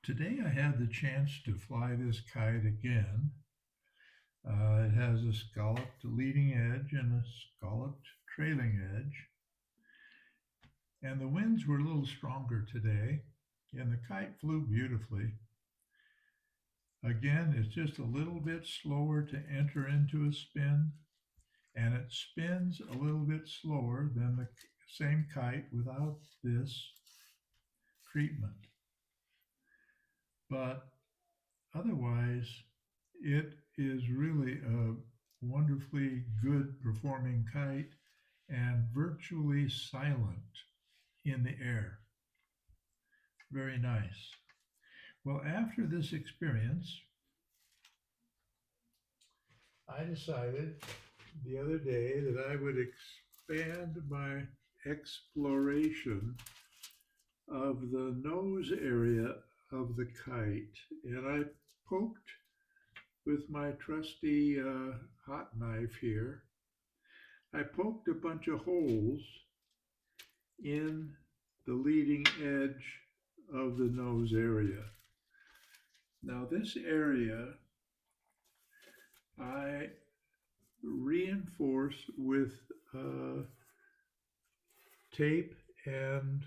Today I had the chance to fly this kite again. It has a scalloped leading edge and a scalloped trailing edge. And the winds were a little stronger today, and the kite flew beautifully. Again, it's just a little bit slower to enter into a spin, and it spins a little bit slower than the same kite without this treatment. But otherwise, it is really a wonderfully good performing kite and virtually silent in the air. Very nice. Well, after this experience, I decided the other day that I would expand my exploration of the nose area of the kite. And I poked with my trusty hot knife here. I poked a bunch of holes in the leading edge of the nose area. Now, this area I reinforce with tape and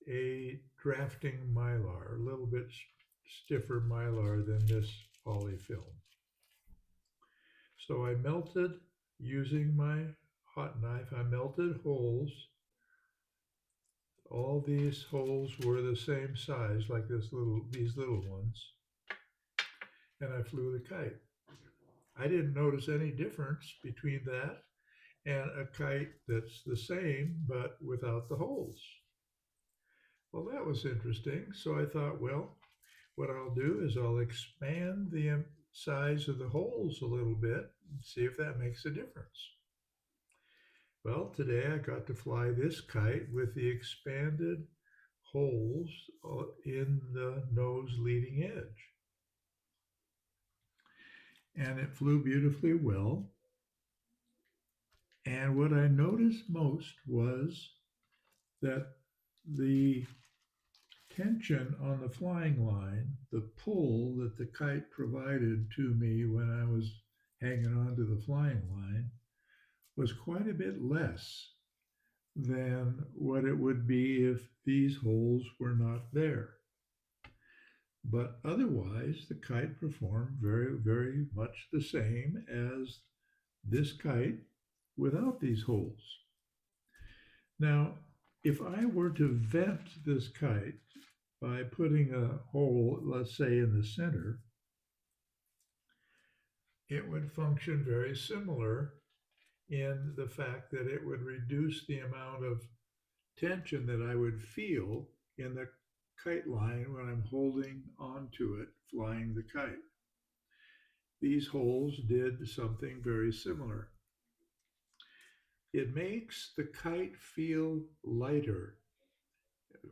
a drafting mylar, a little bit stiffer mylar than this polyfilm. So I melted, using my hot knife, I melted holes. All these holes were the same size, like these little ones, and I flew the kite. I didn't notice any difference between that and a kite that's the same but without the holes. Well, that was interesting. So I thought, well, what I'll do is I'll expand the size of the holes a little bit and see if that makes a difference. Well, today I got to fly this kite with the expanded holes in the nose leading edge. And it flew beautifully well. And what I noticed most was that the tension on the flying line, the pull that the kite provided to me when I was hanging on to the flying line, was quite a bit less than what it would be if these holes were not there. But otherwise, the kite performed very, very much the same as this kite without these holes. Now, if I were to vent this kite by putting a hole, let's say, in the center, it would function very similar in the fact that it would reduce the amount of tension that I would feel in the kite line when I'm holding onto it, flying the kite. These holes did something very similar. It makes the kite feel lighter.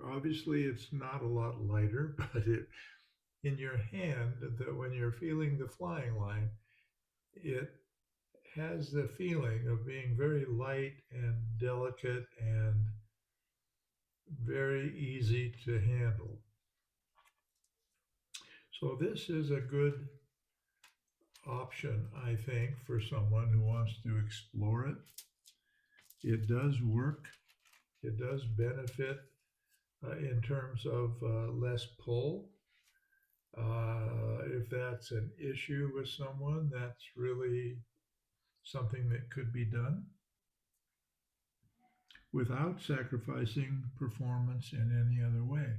Obviously, it's not a lot lighter, but in your hand, that when you're feeling the flying line, it has the feeling of being very light and delicate and very easy to handle. So this is a good option, I think, for someone who wants to explore it. It does work. It does benefit in terms of less pull. If that's an issue with someone, that's really something that could be done without sacrificing performance in any other way.